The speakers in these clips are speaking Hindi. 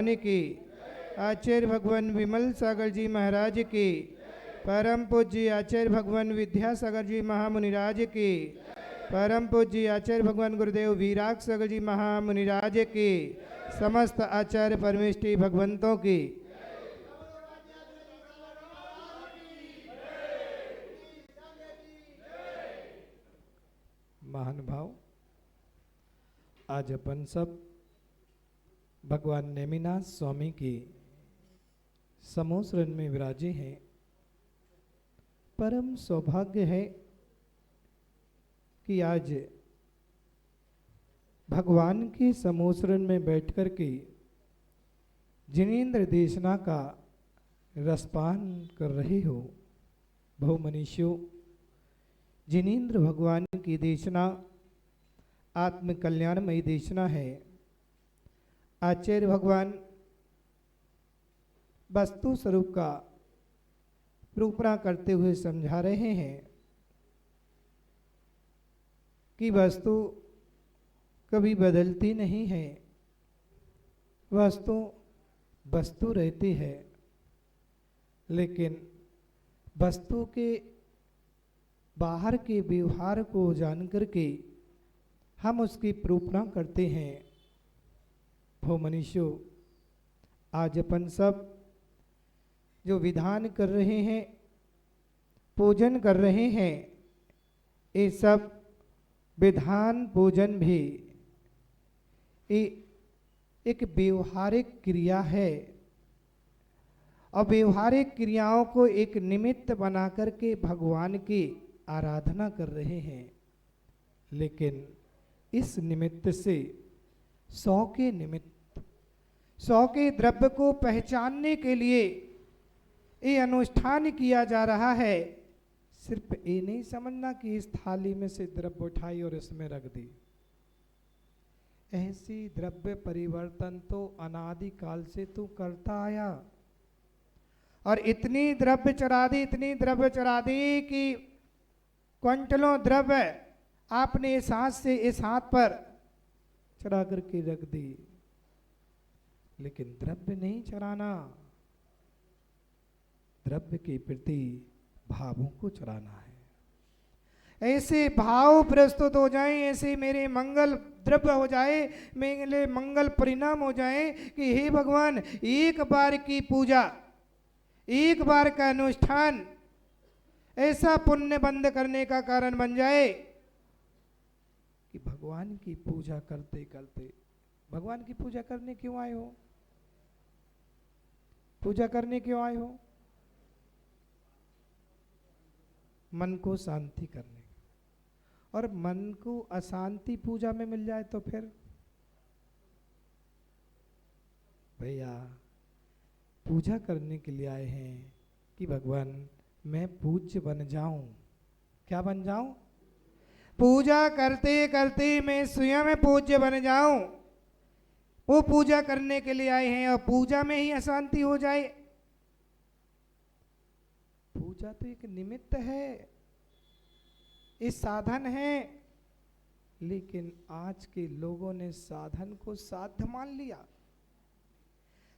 की, आचार्य भगवान विमल सागर जी महाराज की, परम पूज्य आचार्य भगवान विद्यासागर जी महामुनिराज की, परम पूज्य आचार्य भगवान गुरुदेव वीराग सागर जी महामुनिराज की, समस्त आचार्य परमेष्टि भगवंतों की। महान भाव, आज अपन सब भगवान नेमिनाथ स्वामी की समूह शरण में विराजे हैं। परम सौभाग्य है कि आज भगवान के समूह शरण में बैठकर के जिनेन्द्र देशना का रसपान कर रहे हो। बहु मनीषियों, जिनेन्द्र भगवान की देशना आत्म कल्याणमयी देशना है। आचार्य भगवान वस्तु स्वरूप का रूपना करते हुए समझा रहे हैं कि वस्तु कभी बदलती नहीं है, वस्तु वस्तु रहती है, लेकिन वस्तु के बाहर के व्यवहार को जानकर के हम उसकी रूपना करते हैं। वो मनुष्यों, आज अपन सब जो विधान कर रहे हैं, पूजन कर रहे हैं, ये सब विधान पूजन भी एक व्यवहारिक क्रिया है और व्यवहारिक क्रियाओं को एक निमित्त बना करके भगवान की आराधना कर रहे हैं। लेकिन इस निमित्त से 100 के निमित्त, 100 के द्रव्य को पहचानने के लिए ये अनुष्ठान किया जा रहा है। सिर्फ ये नहीं समझना कि इस थाली में से द्रव्य उठाई और इसमें रख दी। ऐसी द्रव्य परिवर्तन तो अनादि काल से तू करता आया और इतनी द्रव्य चढ़ा दी, इतनी द्रव्य चढ़ा दी कि क्विंटलों द्रव्य आपने इस हाथ से इस हाथ पर चढ़ा करके रख दी, लेकिन द्रव्य नहीं चढ़ाना, द्रव्य के प्रति भावों को चढ़ाना है। ऐसे भाव प्रस्तुत हो जाएं, ऐसे मेरे मंगल द्रव्य हो जाए, मेरे मंगल परिणाम हो जाए कि हे भगवान, एक बार की पूजा, एक बार का अनुष्ठान ऐसा पुण्य बंद करने का कारण बन जाए कि भगवान की पूजा करते करते, भगवान की पूजा करने क्यों आए हो? पूजा करने क्यों आए हो? मन को शांति करने। और मन को अशांति पूजा में मिल जाए तो फिर भैया पूजा करने के लिए आए हैं कि भगवान मैं पूज्य बन जाऊं। क्या बन जाऊं? पूजा करते करते मैं स्वयं पूज्य बन जाऊं। वो पूजा करने के लिए आए हैं और पूजा में ही अशांति हो जाए। पूजा तो एक निमित्त है, इस साधन है, लेकिन आज के लोगों ने साधन को साध्य मान लिया,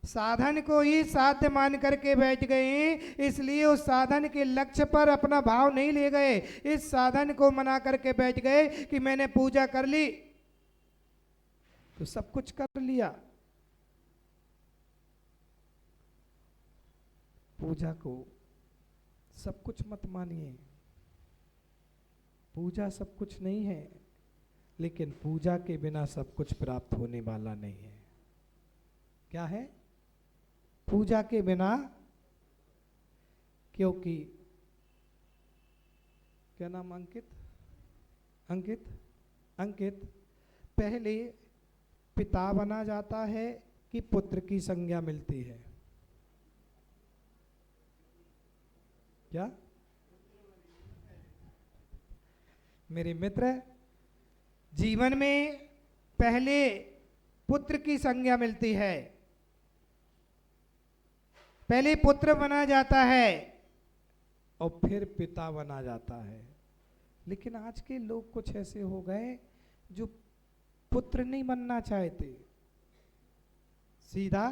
साधन को ही साध्य मान करके बैठ गए। इसलिए उस साधन के लक्ष्य पर अपना भाव नहीं ले गए, इस साधन को मना करके बैठ गए कि मैंने पूजा कर ली तो सब कुछ कर लिया। पूजा को सब कुछ मत मानिए, पूजा सब कुछ नहीं है, लेकिन पूजा के बिना सब कुछ प्राप्त होने वाला नहीं है। क्या है? पूजा के बिना, क्योंकि क्या नाम? अंकित अंकित अंकित पहले पिता बना जाता है कि पुत्र की संज्ञा मिलती है? क्या मेरे मित्र, जीवन में पहले पुत्र की संज्ञा मिलती है, पहले पुत्र बना जाता है और फिर पिता बना जाता है। लेकिन आज के लोग कुछ ऐसे हो गए जो पुत्र नहीं बनना चाहते, सीधा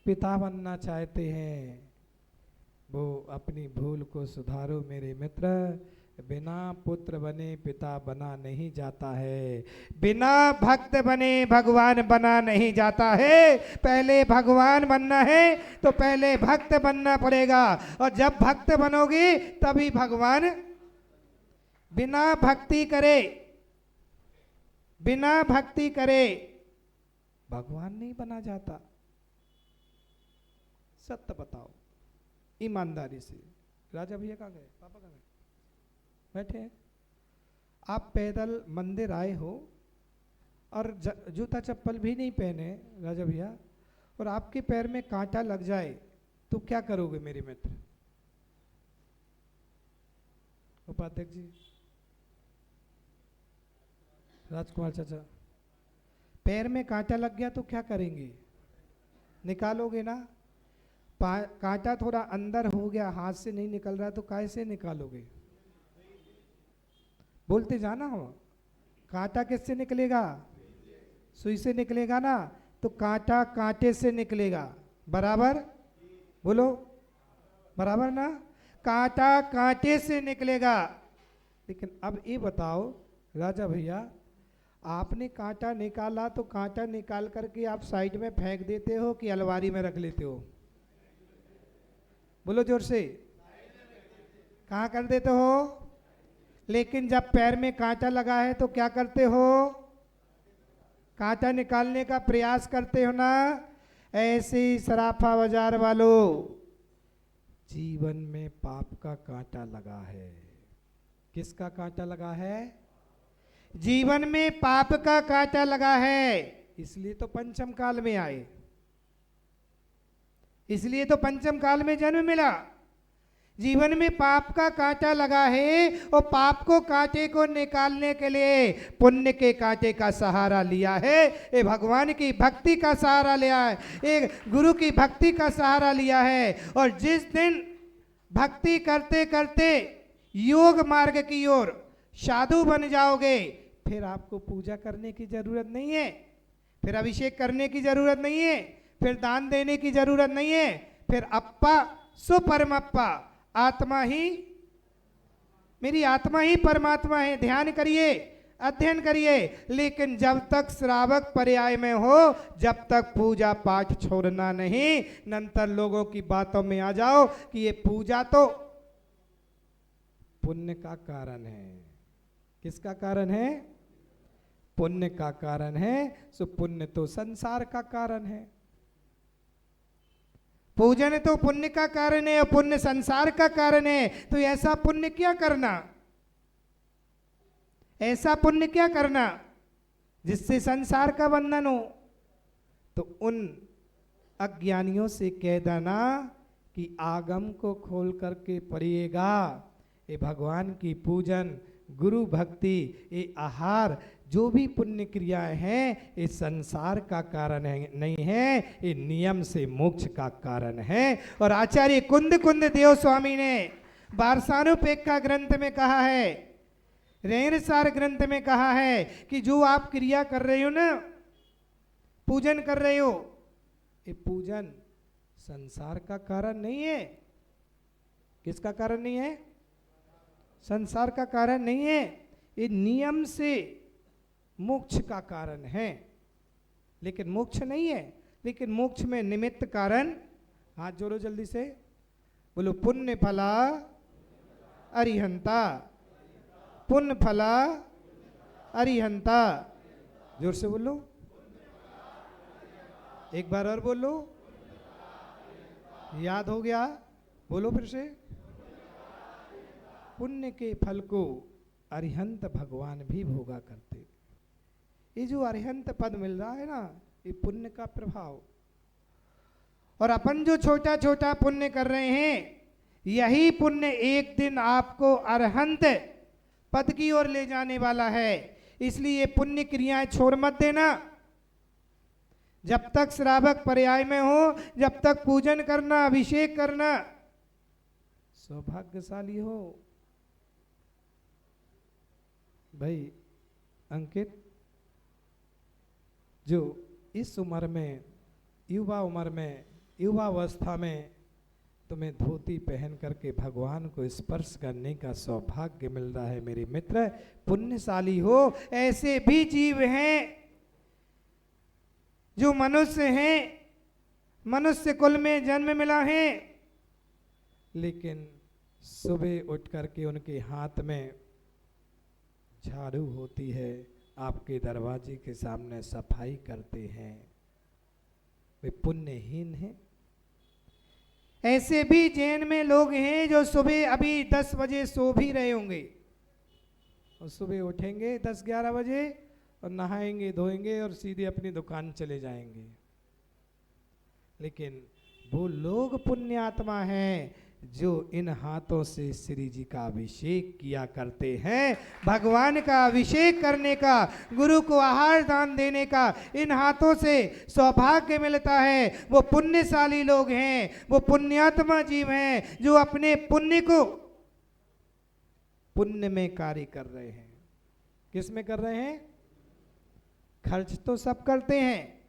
पिता बनना चाहते हैं, वो अपनी भूल को सुधारो मेरे मित्र। बिना पुत्र बने पिता बना नहीं जाता है, बिना भक्त बने भगवान बना नहीं जाता है। पहले भगवान बनना है तो पहले भक्त बनना पड़ेगा, और जब भक्त बनोगे तभी भगवान। बिना भक्ति करे, बिना भक्ति करे भगवान नहीं बना जाता। सत्य बताओ ईमानदारी से। राजा भैया कहाँ गए, पापा कहाँ गए, बैठे हैं। आप पैदल मंदिर आए हो और जूता चप्पल भी नहीं पहने राजा भैया, और आपके पैर में कांटा लग जाए तो क्या करोगे मेरे मित्र? उपाध्यक्ष जी, राजकुमार चाचा, पैर में कांटा लग गया तो क्या करेंगे? निकालोगे ना? कांटा थोड़ा अंदर हो गया, हाथ से नहीं निकल रहा तो कैसे निकालोगे? बोलते जाना हो। कांटा किससे निकलेगा? सुई से निकलेगा ना, तो कांटा कांटे से निकलेगा। बराबर बोलो, बराबर ना? कांटा कांटे से निकलेगा। लेकिन अब ये बताओ राजा भैया, आपने कांटा निकाला तो कांटा निकाल करके आप साइड में फेंक देते हो कि अलमारी में रख लेते हो? बोलो जोर से, कहाँ कर देते हो? लेकिन जब पैर में कांटा लगा है तो क्या करते हो? कांटा निकालने का प्रयास करते हो ना? ऐसे ही सराफा बाजार वालों, जीवन में पाप का कांटा लगा है। किसका कांटा लगा है? जीवन में पाप का कांटा लगा है। इसलिए तो पंचम काल में आए, इसलिए तो पंचम काल में जन्म मिला। जीवन में पाप का कांटा लगा है, और पाप को कांटे को निकालने के लिए पुण्य के कांटे का सहारा लिया है। ये भगवान की भक्ति का सहारा लिया है, एक गुरु की भक्ति का सहारा लिया है। और जिस दिन भक्ति करते करते योग मार्ग की ओर साधु बन जाओगे, फिर आपको पूजा करने की जरूरत नहीं है, फिर अभिषेक करने की जरूरत नहीं है, फिर दान देने की जरूरत नहीं है। फिर अप्पा सुपरमप्पा, आत्मा ही, मेरी आत्मा ही परमात्मा है। ध्यान करिए, अध्ययन करिए। लेकिन जब तक श्रावक पर्याय में हो, जब तक पूजा पाठ छोड़ना नहीं। नंतर लोगों की बातों में आ जाओ कि ये पूजा तो पुण्य का कारण है। किसका कारण है? पुण्य का कारण है। सो पुण्य तो संसार का कारण है। पूजन तो पुण्य का कारण है और पुण्य संसार का कारण है। तो ऐसा पुण्य क्या करना, ऐसा पुण्य क्या करना जिससे संसार का बंधन हो? तो उन अज्ञानियों से कह देना कि आगम को खोल करके पढ़िएगा। ये भगवान की पूजन, गुरु भक्ति, ये आहार, जो भी पुण्य क्रियाएं हैं, ये संसार का कारण है, नहीं है, ये नियम से मोक्ष का कारण है। और आचार्य कुंद कुंद देव स्वामी ने वारसानुपेक्षा ग्रंथ में कहा है, रेणसार ग्रंथ में कहा है कि जो आप क्रिया कर रहे हो ना, पूजन कर रहे हो, ये पूजन संसार का कारण नहीं है। किसका कारण नहीं है? संसार का कारण नहीं है। ये नियम से मोक्ष का कारण है, लेकिन मोक्ष नहीं है। लेकिन मोक्ष में निमित्त कारण, हाथ जोड़ो जल्दी से, बोलो पुण्य फला अरिहंता, पुण्य फला अरिहंता। जोर से बोलो, एक बार और बोलो, याद हो गया? बोलो फिर से। पुण्य के फल को अरिहंत भगवान भी भोगा करते। ये जो अरिहंत पद मिल रहा है ना, ये पुण्य का प्रभाव। और अपन जो छोटा छोटा पुण्य कर रहे हैं, यही पुण्य एक दिन आपको अरहंत पद की ओर ले जाने वाला है। इसलिए पुण्य क्रियाएं छोड़ मत देना। जब तक श्रावक पर्याय में हो, जब तक पूजन करना, अभिषेक करना, सौभाग्यशाली हो। भाई अंकित, जो इस उम्र में, युवा उम्र में युवावस्था में तुम्हें धोती पहन करके भगवान को स्पर्श करने का सौभाग्य मिल रहा है मेरे मित्र, पुण्यशाली हो। ऐसे भी जीव हैं जो मनुष्य हैं, मनुष्य कुल में जन्म मिला है, लेकिन सुबह उठ करके उनके हाथ में झाड़ू होती है, आपके दरवाजे के सामने सफाई करते हैं, वे पुण्यहीन हैं। ऐसे भी जैन में लोग हैं जो सुबह अभी 10 बजे सो भी रहे होंगे और सुबह उठेंगे 10-11 बजे और नहाएंगे धोएंगे और सीधे अपनी दुकान चले जाएंगे। लेकिन वो लोग पुण्यात्मा हैं जो इन हाथों से श्री जी का अभिषेक किया करते हैं। भगवान का अभिषेक करने का, गुरु को आहार दान देने का इन हाथों से सौभाग्य मिलता है। वो पुण्यशाली लोग हैं, वो पुण्यात्मा जीव हैं जो अपने पुण्य को पुण्य में कार्य कर रहे हैं। किस में कर रहे हैं? खर्च तो सब करते हैं,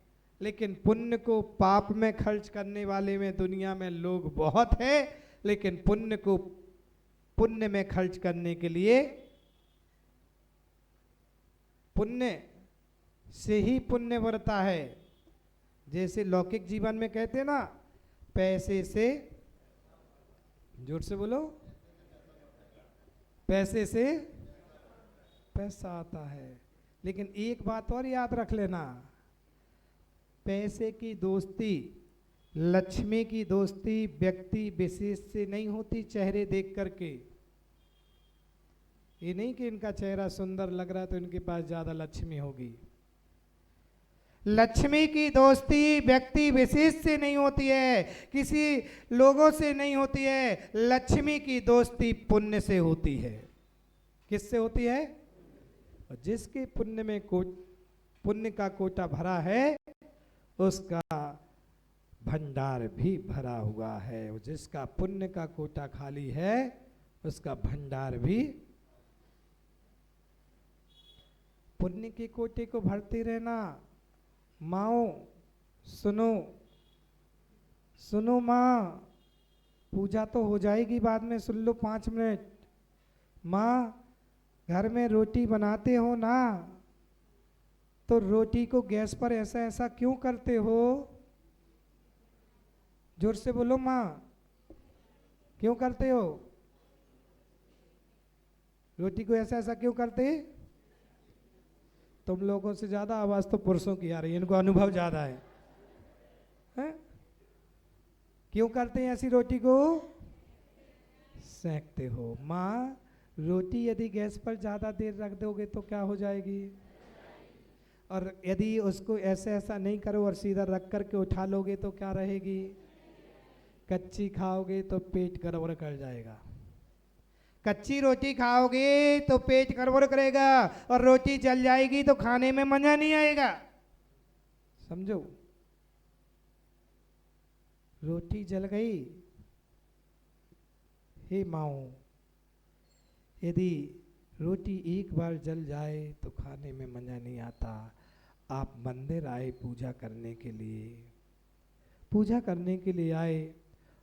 लेकिन पुण्य को पाप में खर्च करने वाले में दुनिया में लोग बहुत हैं, लेकिन पुण्य को पुण्य में खर्च करने के लिए पुण्य से ही पुण्य बढ़ता है। जैसे लौकिक जीवन में कहते हैं ना, पैसे से, जोर से बोलो, पैसे से पैसा आता है। लेकिन एक बात और याद रख लेना, पैसे की दोस्ती, लक्ष्मी की दोस्ती व्यक्ति विशेष से नहीं होती चेहरे देख करके। ये नहीं कि इनका चेहरा सुंदर लग रहा है तो इनके पास ज्यादा लक्ष्मी होगी। लक्ष्मी की दोस्ती व्यक्ति विशेष से नहीं होती है, किसी लोगों से नहीं होती है। लक्ष्मी की दोस्ती पुण्य से होती है। किससे होती है? और जिसके पुण्य में पुण्य का कोटा भरा है उसका भंडार भी भरा हुआ है। जिसका पुण्य का कोटा खाली है उसका भंडार भी। पुण्य के कोटे को भरते रहना। माओ सुनो, सुनो माँ, पूजा तो हो जाएगी बाद में, सुन लो 5 मिनट। माँ घर में रोटी बनाते हो ना, तो रोटी को गैस पर ऐसा ऐसा क्यों करते हो? जोर से बोलो माँ, क्यों करते हो? रोटी को ऐसा ऐसा क्यों करते? तुम लोगों से ज्यादा आवाज तो पुरुषों की आ रही है, इनको अनुभव ज्यादा है? क्यों करते हैं ऐसी रोटी को? सेंकते हो। माँ रोटी यदि गैस पर ज्यादा देर रख दोगे तो क्या हो जाएगी? और यदि उसको ऐसे ऐसा नहीं करो और सीधा रख करके उठा लोगे तो क्या रहेगी? कच्ची खाओगे तो पेट गड़बड़ कर जाएगा। कच्ची रोटी खाओगे तो पेट गड़बड़ करेगा, और रोटी जल जाएगी तो खाने में मजा नहीं आएगा। समझो, रोटी जल गई। हे माओ, यदि रोटी एक बार जल जाए तो खाने में मजा नहीं आता। आप मंदिर आए पूजा करने के लिए, पूजा करने के लिए आए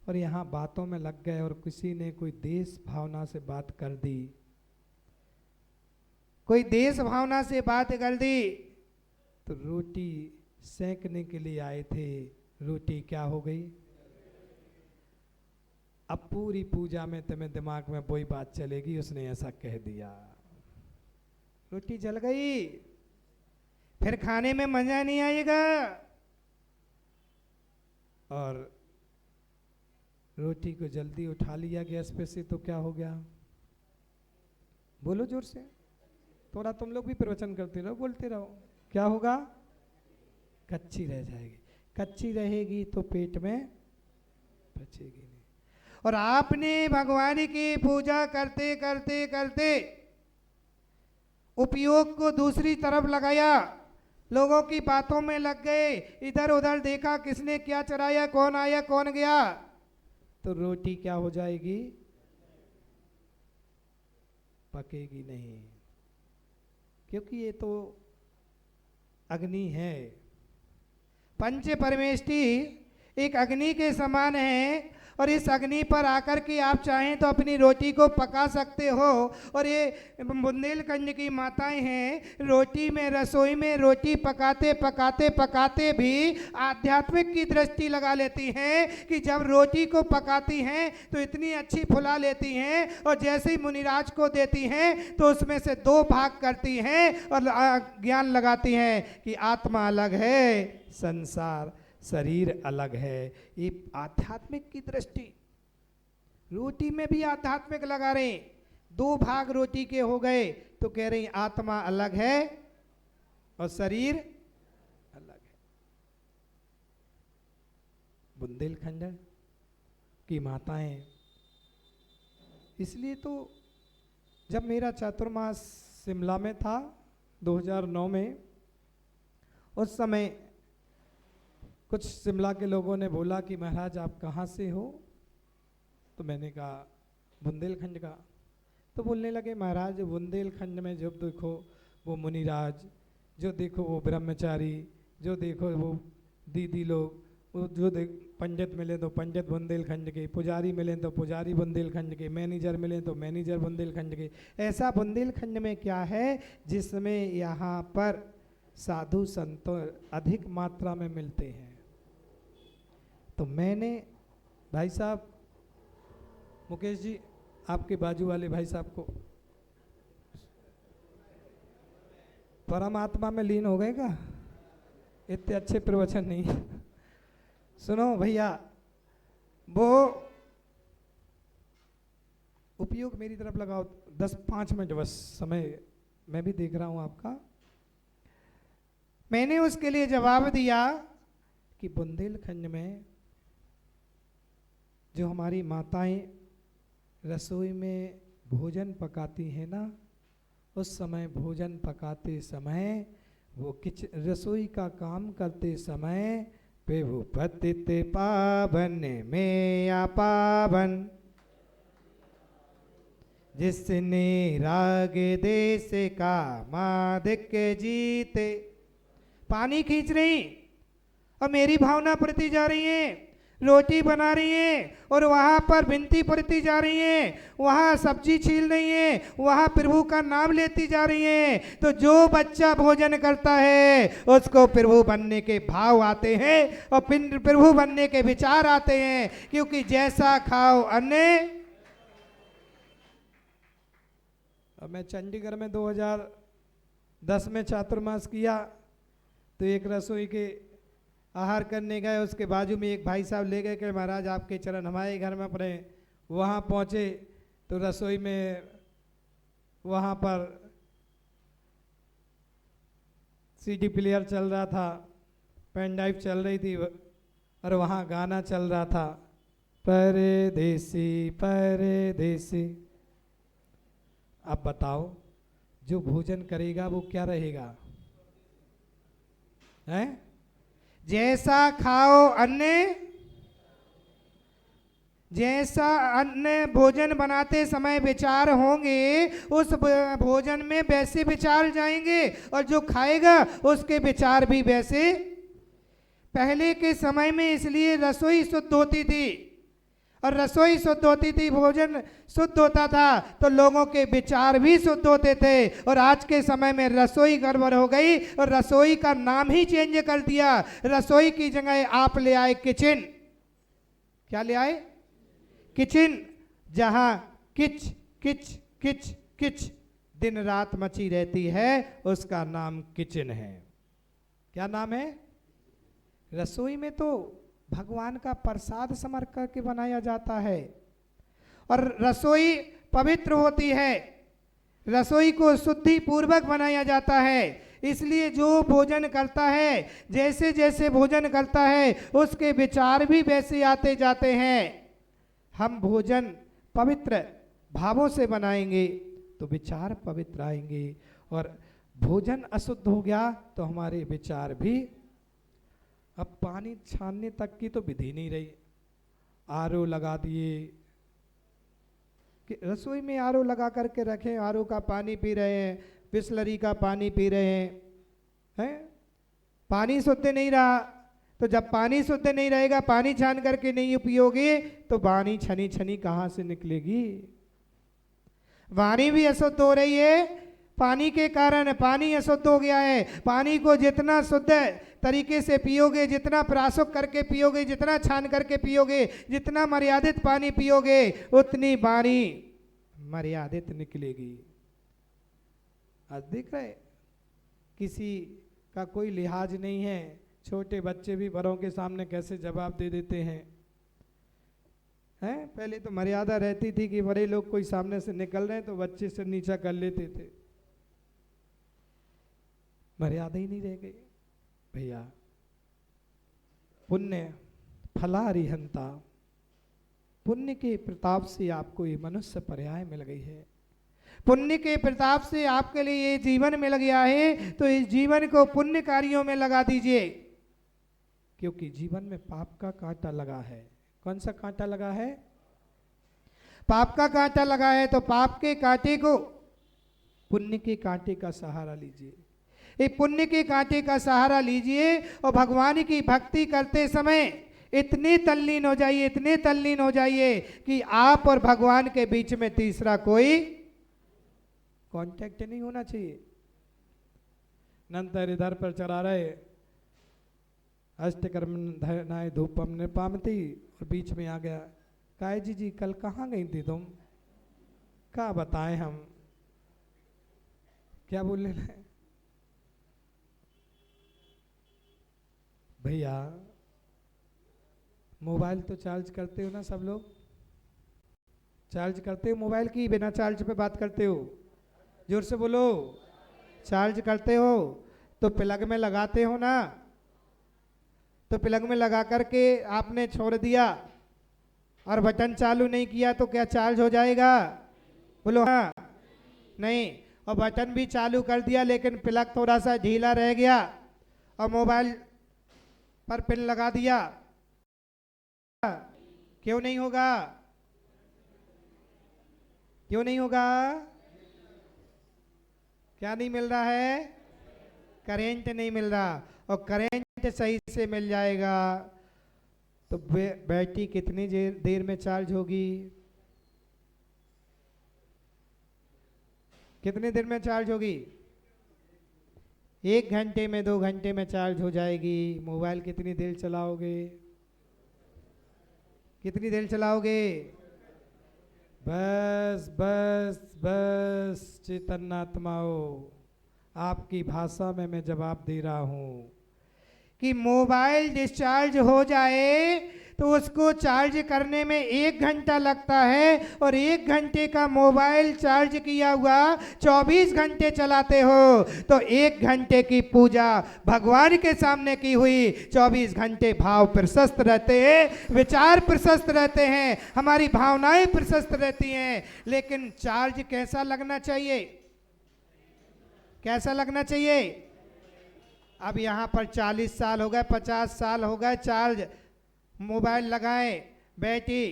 और यहाँ बातों में लग गए और किसी ने कोई देश भावना से बात कर दी, कोई देश भावना से बात कर दी, तो रोटी सेंकने के लिए आए थे, रोटी क्या हो गई? अब पूरी पूजा में तुम्हें दिमाग में वही बात चलेगी, उसने ऐसा कह दिया, रोटी जल गई, फिर खाने में मजा नहीं आएगा। और रोटी को जल्दी उठा लिया गैस पे से तो क्या हो गया? बोलो जोर से, थोड़ा तुम लोग भी प्रवचन करते रहो, बोलते रहो। क्या होगा? कच्ची रह जाएगी। कच्ची रहेगी तो पेट में पचेगी नहीं। और आपने भगवान की पूजा करते करते करते उपयोग को दूसरी तरफ लगाया, लोगों की बातों में लग गए, इधर उधर देखा किसने क्या चराया, कौन आया कौन गया, तो रोटी क्या हो जाएगी? पकेगी नहीं, क्योंकि ये तो अग्नि है। पंच परमेष्टि एक अग्नि के समान है, और इस अग्नि पर आकर के आप चाहें तो अपनी रोटी को पका सकते हो। और ये बुंदेलखंड की माताएं हैं, रोटी में, रसोई में रोटी पकाते पकाते पकाते भी आध्यात्मिक की दृष्टि लगा लेती हैं कि जब रोटी को पकाती हैं तो इतनी अच्छी फुला लेती हैं, और जैसे ही मुनिराज को देती हैं तो उसमें से 2 भाग करती हैं और ज्ञान लगाती हैं कि आत्मा अलग है, संसार शरीर अलग है। ये आध्यात्मिक की दृष्टि, रोटी में भी आध्यात्मिक लगा रहे, 2 भाग रोटी के हो गए तो कह रही आत्मा अलग है और शरीर अलग है। बुंदेलखंड की माताएं, इसलिए तो जब मेरा चातुर्मास शिमला में था 2009 में, उस समय कुछ शिमला के लोगों ने बोला कि महाराज आप कहाँ से हो, तो मैंने कहा बुंदेलखंड का। तो बोलने लगे महाराज बुंदेलखंड में जब देखो वो मुनिराज, जो देखो वो ब्रह्मचारी, जो देखो वो दीदी लोग, वो जो पंडित मिले तो पंडित बुंदेलखंड के, पुजारी मिले तो पुजारी बुंदेलखंड के, मैनेजर मिले तो मैनेजर बुंदेलखंड के। ऐसा बुंदेलखंड में क्या है जिसमें यहाँ पर साधु संतों अधिक मात्रा में मिलते हैं। तो मैंने, भाई साहब मुकेश जी, आपके बाजू वाले भाई साहब को परमात्मा में लीन हो गए का, इतने अच्छे प्रवचन नहीं। सुनो भैया, वो उपयोग मेरी तरफ लगाओ, 10-5 मिनट बस समय, मैं भी देख रहा हूं आपका। मैंने उसके लिए जवाब दिया कि बुंदेलखंड में जो हमारी माताएं रसोई में भोजन पकाती हैं ना, उस समय भोजन पकाते समय वो रसोई का काम करते समय प्रभु पतित पावन में या पावन, जिसने राग देश का मादिक जीते। पानी खींच रही और मेरी भावना पड़ती जा रही है, रोटी बना रही है और वहाँ पर विनती पड़ती जा रही है, वहाँ सब्जी छील रही है, वहाँ प्रभु का नाम लेती जा रही है। तो जो बच्चा भोजन करता है उसको प्रभु बनने के भाव आते हैं और प्रभु बनने के विचार आते हैं, क्योंकि जैसा खाओ अन्य। अब मैं चंडीगढ़ में 2010 में चातुर्मास किया, तो एक रसोई के आहार करने गए, उसके बाजू में एक भाई साहब ले गए कि महाराज आपके चरण हमारे घर में पड़े। वहाँ पहुँचे तो रसोई में वहाँ पर सीडी प्लेयर चल रहा था, पेन ड्राइव चल रही थी और वहाँ गाना चल रहा था, परदेसी परदेसी। अब बताओ जो भोजन करेगा वो क्या रहेगा, हैं? जैसा खाओ अन्य, जैसा अन्य भोजन बनाते समय विचार होंगे उस भोजन में वैसे विचार जाएंगे, और जो खाएगा उसके विचार भी वैसे। पहले के समय में इसलिए रसोई शुद्ध होती थी, और रसोई शुद्ध होती थी, भोजन शुद्ध होता था, तो लोगों के विचार भी शुद्ध होते थे। और आज के समय में रसोई गड़बड़ हो गई और रसोई का नाम ही चेंज कर दिया। रसोई की जगह आप ले आए किचन। क्या ले आए? किचन, जहां किच किच किच किच दिन रात मची रहती है, उसका नाम किचन है। क्या नाम है? रसोई में तो भगवान का प्रसाद समर्पण करके बनाया जाता है, और रसोई पवित्र होती है, रसोई को शुद्धि पूर्वक बनाया जाता है। इसलिए जो भोजन करता है, जैसे जैसे भोजन करता है, उसके विचार भी वैसे आते जाते हैं। हम भोजन पवित्र भावों से बनाएंगे तो विचार पवित्र आएंगे, और भोजन अशुद्ध हो गया तो हमारे विचार भी। अब पानी छानने तक की तो विधि नहीं रही, आरओ लगा दिए कि रसोई में आरओ लगा करके रखें, आरओ का पानी पी रहे हैं, बिस्लरी का पानी पी रहे हैं, पानी शुद्ध नहीं रहा। तो जब पानी शुद्ध नहीं रहेगा, पानी छान करके नहीं पियोगे तो वाणी छनी छनी कहाँ से निकलेगी? वाणी भी अशुद्ध हो रही है पानी के कारण। पानी अशुद्ध हो गया है। पानी को जितना शुद्ध तरीके से पियोगे, जितना प्राशुक करके पियोगे, जितना छान करके पियोगे, जितना मर्यादित पानी पियोगे, उतनी वाणी मर्यादित निकलेगी। आज देख रहे किसी का कोई लिहाज नहीं है। छोटे बच्चे भी बड़ों के सामने कैसे जवाब दे देते हैं। पहले तो मर्यादा रहती थी कि बड़े लोग कोई सामने से निकल रहे हैं तो बच्चे से नीचा कर लेते थे। मर्यादा ही नहीं रह गई भैया। पुण्य फलारिहंता, पुण्य के प्रताप से आपको ये मनुष्य पर्याय मिल गई है। पुण्य के प्रताप से आपके लिए ये जीवन मिल गया है, तो इस जीवन को पुण्य कार्यों में लगा दीजिए, क्योंकि जीवन में पाप का कांटा लगा है। कौन सा कांटा लगा है? पाप का कांटा लगा है। तो पाप के कांटे को पुण्य के कांटे का सहारा लीजिए। ये पुण्य के कांटे का सहारा लीजिए और भगवान की भक्ति करते समय इतने तल्लीन हो जाइए, इतने तल्लीन हो जाइए कि आप और भगवान के बीच में तीसरा कोई कांटेक्ट नहीं होना चाहिए। नंतर इधर पर चढ़ा रहे अष्टकर्म धनाय धूपम निपामती, और बीच में आ गया, काय जी कल कहाँ गई थी तुम? क्या बताएं हम, क्या बोलने लगे? भैया मोबाइल तो चार्ज करते हो ना सब लोग? चार्ज करते हो मोबाइल की? बिना चार्ज पे बात करते हो? जोर से बोलो। चार्ज करते हो तो प्लग में लगाते हो ना? तो प्लग में लगा करके आपने छोड़ दिया और बटन चालू नहीं किया तो क्या चार्ज हो जाएगा? बोलो हाँ। नहीं। और बटन भी चालू कर दिया लेकिन प्लग थोड़ा सा ढीला रह गया और मोबाइल पर पिन लगा दिया, क्यों नहीं होगा? क्यों नहीं होगा? क्या नहीं मिल रहा है? करंट नहीं मिल रहा। और करंट सही से मिल जाएगा तो बैटरी कितनी देर में चार्ज होगी? कितनी देर में चार्ज होगी? 1 घंटे में, 2 घंटे में चार्ज हो जाएगी। मोबाइल कितनी देर चलाओगे? कितनी देर चलाओगे? बस बस बस चैतन्यात्माओ, आपकी भाषा में मैं जवाब दे रहा हूं कि मोबाइल डिस्चार्ज हो जाए तो उसको चार्ज करने में 1 घंटा लगता है, और 1 घंटे का मोबाइल चार्ज किया हुआ 24 घंटे चलाते हो तो 1 घंटे की पूजा भगवान के सामने की हुई 24 घंटे भाव प्रशस्त रहते हैं, विचार प्रशस्त रहते हैं, हमारी भावनाएं प्रशस्त रहती हैं। लेकिन चार्ज कैसा लगना चाहिए? कैसा लगना चाहिए? अब यहाँ पर 40 साल हो गए, 50 साल हो गए, चार्ज मोबाइल लगाए बैठी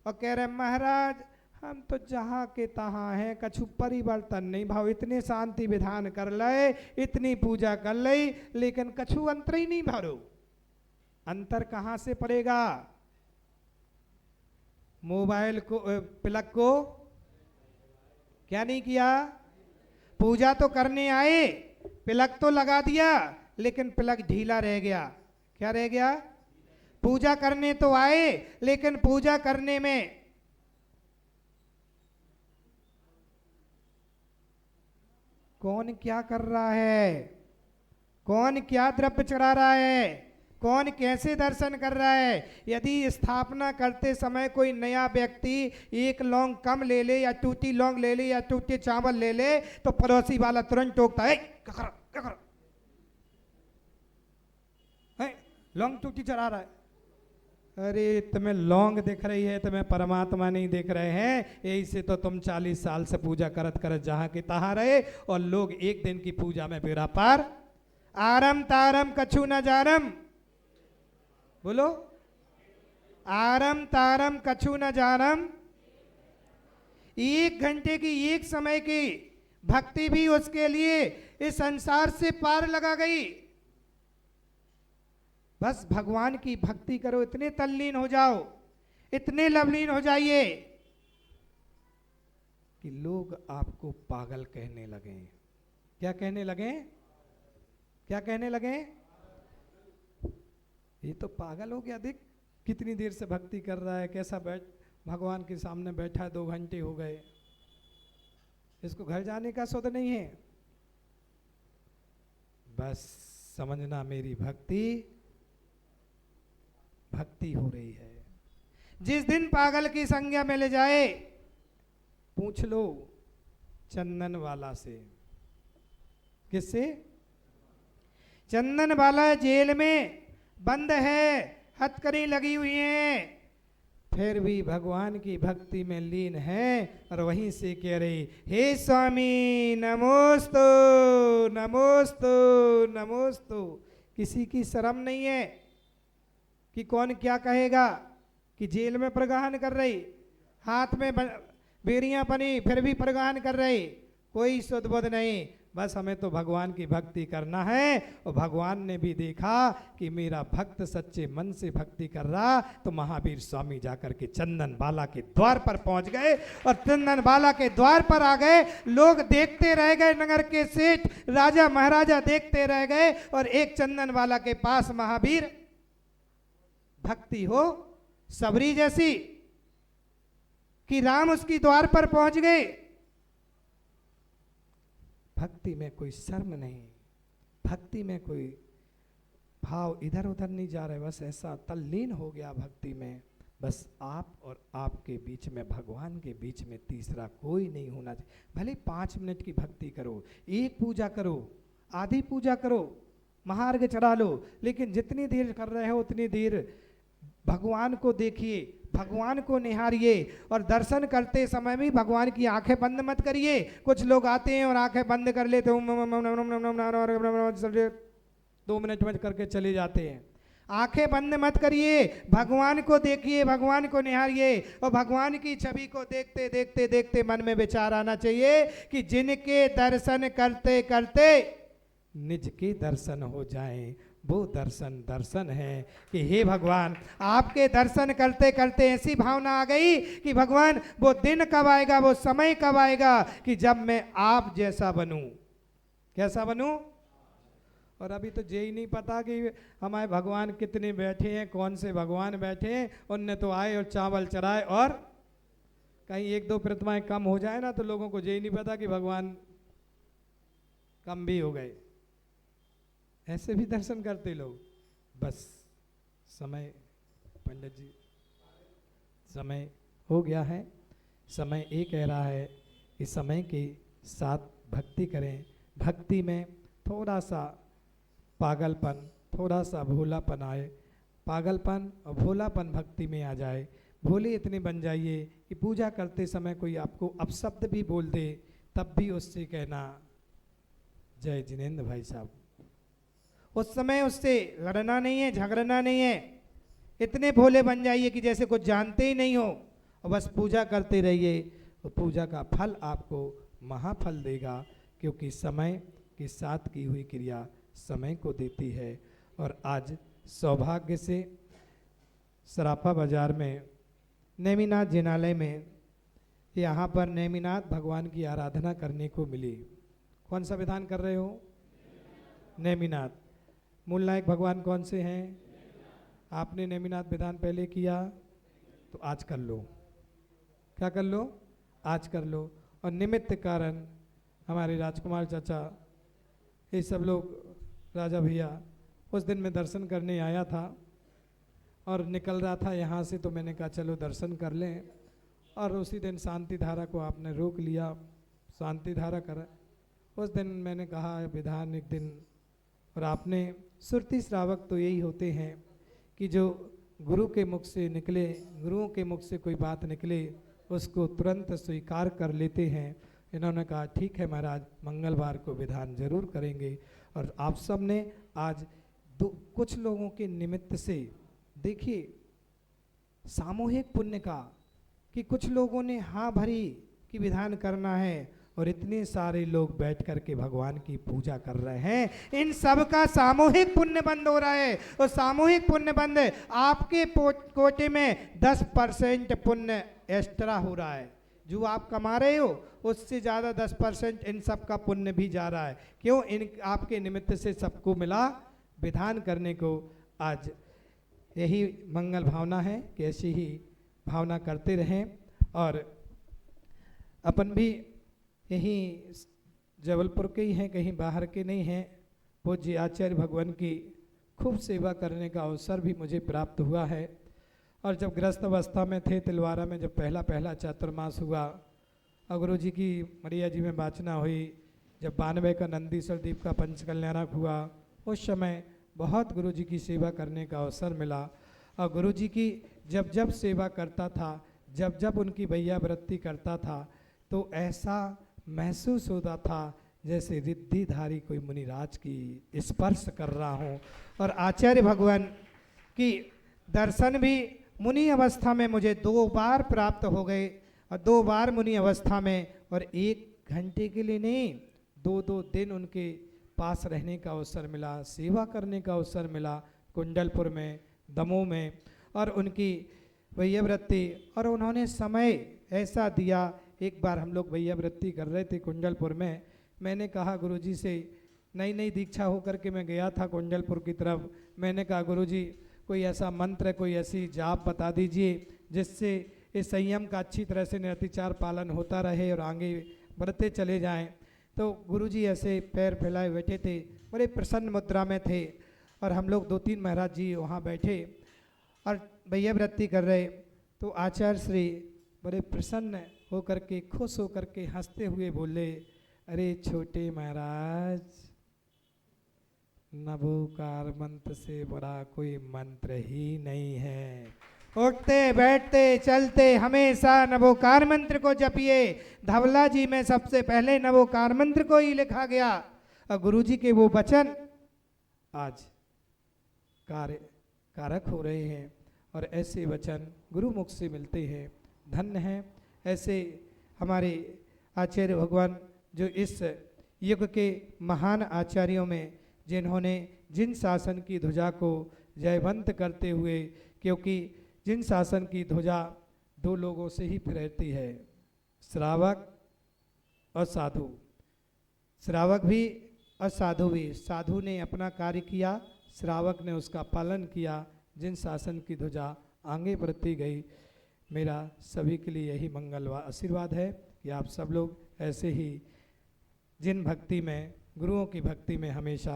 और कह रहे महाराज हम तो जहाँ के तहाँ हैं, कछु परिवर्तन नहीं भाव, इतने शांति विधान कर ले, इतनी पूजा कर ले, लेकिन कछु अंतर ही नहीं भरो। अंतर कहाँ से पड़ेगा? मोबाइल को प्लग को क्या नहीं किया? पूजा तो करने आए, प्लग तो लगा दिया लेकिन प्लग ढीला रह गया। क्या रह गया? पूजा करने तो आए लेकिन पूजा करने में कौन क्या कर रहा है? कौन क्या द्रव्य चढ़ा रहा है? कौन कैसे दर्शन कर रहा है? यदि स्थापना करते समय कोई नया व्यक्ति 1 लौंग कम ले ले या टूटी लौंग ले ले या टूटे चावल ले ले तो पड़ोसी वाला तुरंत टोकता है, क्या करो क्या करो, लौंग टूटी चढ़ा रहा है। अरे तुम्हें लौंग दिख रही है, तुम्हें परमात्मा नहीं देख रहे हैं। यही से तो तुम 40 साल से पूजा करत करत जहां के तहां रहे और लोग एक दिन की पूजा में बेड़ा पार। आरम तारम कछु न जानम, बोलो आरम तारम कछु न जानम। 1 घंटे की, 1 समय की भक्ति भी उसके लिए इस संसार से पार लगा गई। बस भगवान की भक्ति करो, इतने तल्लीन हो जाओ, इतने लवलीन हो जाइए कि लोग आपको पागल कहने लगे। क्या कहने लगे? क्या कहने लगे? ये तो पागल हो गया, देख कितनी देर से भक्ति कर रहा है, कैसा बैठ भगवान के सामने बैठा है, 2 घंटे हो गए, इसको घर जाने का सुध नहीं है। बस समझना मेरी भक्ति भक्ति हो रही है। जिस दिन पागल की संज्ञा में ले जाए, पूछ लो चंदन वाला से। किससे? चंदन वाला जेल में बंद है, हथकड़ी लगी हुई है, फिर भी भगवान की भक्ति में लीन है, और वहीं से कह रही, हे स्वामी नमोस्तु नमोस्तु नमोस्तु। किसी की शर्म नहीं है कि कौन क्या कहेगा, कि जेल में प्रगाहन कर रही, हाथ में बेरियां बनी, फिर भी प्रगाहन कर रही, कोई सुध-बुध नहीं। बस हमें तो भगवान की भक्ति करना है, और भगवान ने भी देखा कि मेरा भक्त सच्चे मन से भक्ति कर रहा, तो महावीर स्वामी जाकर के चंदन बाला के द्वार पर पहुंच गए, और चंदन बाला के द्वार पर आ गए। लोग देखते रह गए, नगर के सेठ राजा महाराजा देखते रह गए, और एक चंदन बाला के पास महावीर भक्ति हो सबरी जैसी कि राम उसकी द्वार पर पहुंच गए। भक्ति में कोई शर्म नहीं, भक्ति में कोई भाव इधर उधर नहीं जा रहे, बस ऐसा तल्लीन हो गया भक्ति में। बस आप और आपके बीच में, भगवान के बीच में तीसरा कोई नहीं होना चाहिए। भले 5 मिनट की भक्ति करो, एक पूजा करो, आधी पूजा करो, महार्घ चढ़ा लो, लेकिन जितनी देर कर रहे हो उतनी देर भगवान को देखिए, भगवान को निहारिए, और दर्शन करते समय भी भगवान की आंखें बंद मत करिए। कुछ लोग आते हैं और आंखें बंद कर लेते, 2 मिनट में करके चले जाते हैं। आंखें बंद मत करिए, भगवान को देखिए, भगवान को निहारिए, और भगवान की छवि को देखते देखते देखते मन में विचार आना चाहिए कि जिनके दर्शन करते करते निज के दर्शन हो जाएं, वो दर्शन दर्शन है कि हे भगवान, आपके दर्शन करते करते ऐसी भावना आ गई कि भगवान वो दिन कब आएगा, वो समय कब आएगा कि जब मैं आप जैसा बनूं। कैसा बनूं? और अभी तो ये ही नहीं पता कि हमारे भगवान कितने बैठे हैं, कौन से भगवान बैठे हैं। उनने तो आए और चावल चढ़ाए, और कहीं 1-2 प्रतिमाएं कम हो जाए ना, तो लोगों को ये ही नहीं पता कि भगवान कम भी हो गए। ऐसे भी दर्शन करते लोग। बस समय, पंडित जी समय हो गया है। समय ये कह रहा है कि समय के साथ भक्ति करें। भक्ति में थोड़ा सा पागलपन, थोड़ा सा भोलापन आए, पागलपन और भोलापन भक्ति में आ जाए। भोले इतने बन जाइए कि पूजा करते समय कोई आपको अपशब्द भी बोल दे, तब भी उससे कहना जय जिनेंद्र भाई साहब। उस समय उससे लड़ना नहीं है, झगड़ना नहीं है। इतने भोले बन जाइए कि जैसे कुछ जानते ही नहीं हो, और बस पूजा करते रहिए, तो पूजा का फल आपको महाफल देगा, क्योंकि समय के साथ की हुई क्रिया समय को देती है। और आज सौभाग्य से सराफा बाजार में नेमिनाथ जिनालय में, यहाँ पर नेमिनाथ भगवान की आराधना करने को मिली। कौन सा विधान कर रहे हो? नेमिनाथ। मूल नायक भगवान कौन से हैं? आपने नेमिनाथ विधान पहले किया तो आज कर लो। क्या कर लो? आज कर लो। और निमित्त कारण हमारे राजकुमार चाचा, ये सब लोग, राजा भैया, उस दिन मैं दर्शन करने आया था और निकल रहा था यहाँ से, तो मैंने कहा चलो दर्शन कर लें। और उसी दिन शांति धारा को आपने रोक लिया, शांति धारा कर। उस दिन मैंने कहा विधान एक दिन, और आपने, सुरती श्रावक तो यही होते हैं कि जो गुरु के मुख से निकले, गुरुओं के मुख से कोई बात निकले उसको तुरंत स्वीकार कर लेते हैं। इन्होंने कहा ठीक है महाराज, मंगलवार को विधान जरूर करेंगे। और आप सब ने आज कुछ लोगों के निमित्त से देखिए सामूहिक पुण्य का, कि कुछ लोगों ने हाँ भरी कि विधान करना है, और इतने सारे लोग बैठ कर के भगवान की पूजा कर रहे हैं। इन सब का सामूहिक पुण्य बंद हो रहा है, और सामूहिक पुण्य बंद है। आपके कोटे में 10% पुण्य एक्स्ट्रा हो रहा है। जो आप कमा रहे हो उससे ज़्यादा 10% इन सब का पुण्य भी जा रहा है। क्यों? इन आपके निमित्त से सबको मिला विधान करने को। आज यही मंगल भावना है कि ऐसी ही भावना करते रहें। और अपन भी यही जबलपुर के ही हैं, कहीं बाहर के नहीं हैं। पूज्य आचार्य भगवान की खूब सेवा करने का अवसर भी मुझे प्राप्त हुआ है। और जब गृहस्थ अवस्था में थे तिलवारा में, जब पहला चातुर्मास हुआ और गुरु जी की मरिया जी में वाचना हुई, जब 92 का नंदीश्वर दीप का पंचकल्याणक हुआ, उस समय बहुत गुरु जी की सेवा करने का अवसर मिला। और गुरु जी की जब जब सेवा करता था, जब जब उनकी भैयावृत्ति करता था, तो ऐसा महसूस होता था जैसे रिद्धिधारी कोई मुनिराज की स्पर्श कर रहा हूँ। और आचार्य भगवान की दर्शन भी मुनि अवस्था में मुझे 2 बार प्राप्त हो गए, और 2 बार मुनि अवस्था में, और 1 घंटे के लिए नहीं, 2-2 दिन उनके पास रहने का अवसर मिला, सेवा करने का अवसर मिला, कुंडलपुर में, दमोह में। और उनकी भैयावृत्ति, और उन्होंने समय ऐसा दिया। एक बार हम लोग भैयावृत्ति कर रहे थे कुंडलपुर में, मैंने कहा गुरुजी से, नई दीक्षा होकर के मैं गया था कुंडलपुर की तरफ, मैंने कहा गुरुजी कोई ऐसा मंत्र, कोई ऐसी जाप बता दीजिए जिससे इस संयम का अच्छी तरह से निरतिचार पालन होता रहे और आगे बढ़ते चले जाएं। तो गुरुजी ऐसे पैर फैलाए बैठे थे, बड़े प्रसन्न मुद्रा में थे, और हम लोग 2-3 महाराज जी वहाँ बैठे और भैयावृत्ति कर रहे। तो आचार्य श्री बड़े प्रसन्न होकर के, खुश होकर के हंसते हुए बोले, अरे छोटे महाराज, नभोकार मंत्र से बड़ा कोई मंत्र ही नहीं है। उठते बैठते चलते हमेशा नवोकार मंत्र को जपिए। धवला जी में सबसे पहले नवोकार मंत्र को ही लिखा गया, और गुरु जी के वो वचन आज कारक हो रहे हैं। और ऐसे वचन गुरु मुख से मिलते हैं, धन्य हैं ऐसे हमारे आचार्य भगवान, जो इस युग के महान आचार्यों में, जिन्होंने जिन शासन की ध्वजा को जयवंत करते हुए, क्योंकि जिन शासन की ध्वजा 2 लोगों से ही फहरती है, श्रावक और साधु। श्रावक भी और साधु भी। साधु ने अपना कार्य किया, श्रावक ने उसका पालन किया, जिन शासन की ध्वजा आगे बढ़ती गई। मेरा सभी के लिए यही मंगल व आशीर्वाद है कि आप सब लोग ऐसे ही जिन भक्ति में, गुरुओं की भक्ति में हमेशा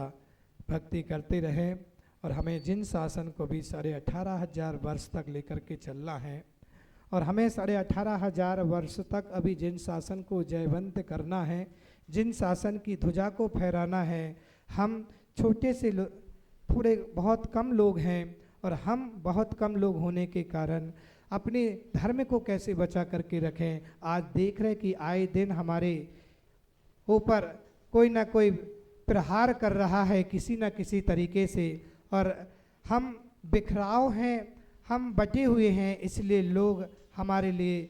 भक्ति करते रहें, और हमें जिन शासन को भी 18,500 वर्ष तक लेकर के चलना है, और हमें 18,500 वर्ष तक अभी जिन शासन को जयवंत करना है, जिन शासन की ध्वजा को फहराना है। हम छोटे से थोड़े बहुत कम लोग हैं, और हम बहुत कम लोग होने के कारण अपने धर्म को कैसे बचा करके रखें। आज देख रहे कि आए दिन हमारे ऊपर कोई ना कोई प्रहार कर रहा है किसी न किसी तरीके से, और हम बिखराव हैं, हम बटे हुए हैं, इसलिए लोग हमारे लिए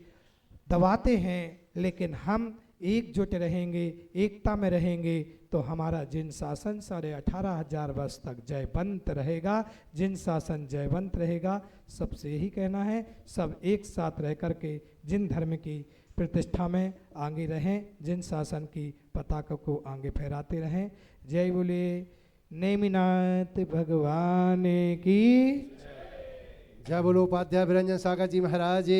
दबाते हैं। लेकिन हम एकजुट रहेंगे, एकता में रहेंगे, तो हमारा जिन शासन 18,500 वर्ष तक जयवंत रहेगा। जिन शासन जयवंत रहेगा, सबसे यही कहना है, सब एक साथ रह कर के जिन धर्म की प्रतिष्ठा में आगे रहें, जिन शासन की पताका को आगे फहराते रहें। जय बोले नेमिनाथ भगवान की। जय बोलो उपाध्याय विरंजन सागर जी महाराज।